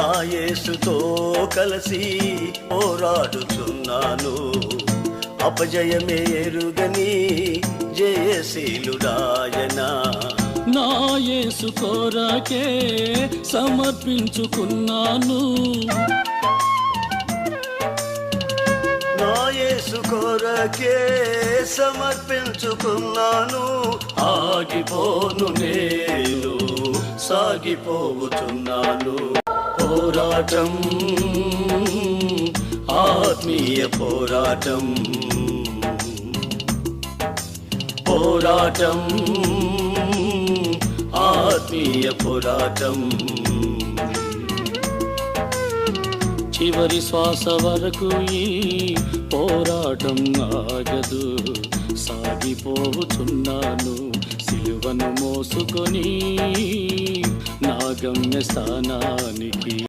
నా యేసుతో కలిసి పోరాడుచున్నాను. అపజయమే ఎరుగని జయశీలుడాయనా. నా యేసు కొరకే సమర్పించుకున్నాను. నా యేసు కొరకే సమర్పించుకున్నాను. ఆగిపోను నేను, సాగిపోతున్నాను. పోరాటం, ఆత్మీయ పోరాటం, పోరాటం, ఆత్మీయ పోరాటం. చివరి శ్వాస వరకు ఈ పోరాటం ఆగదు. సాగిపోతున్నాను సిలువను మోసుకొని నా గమ్య స్థానానికి.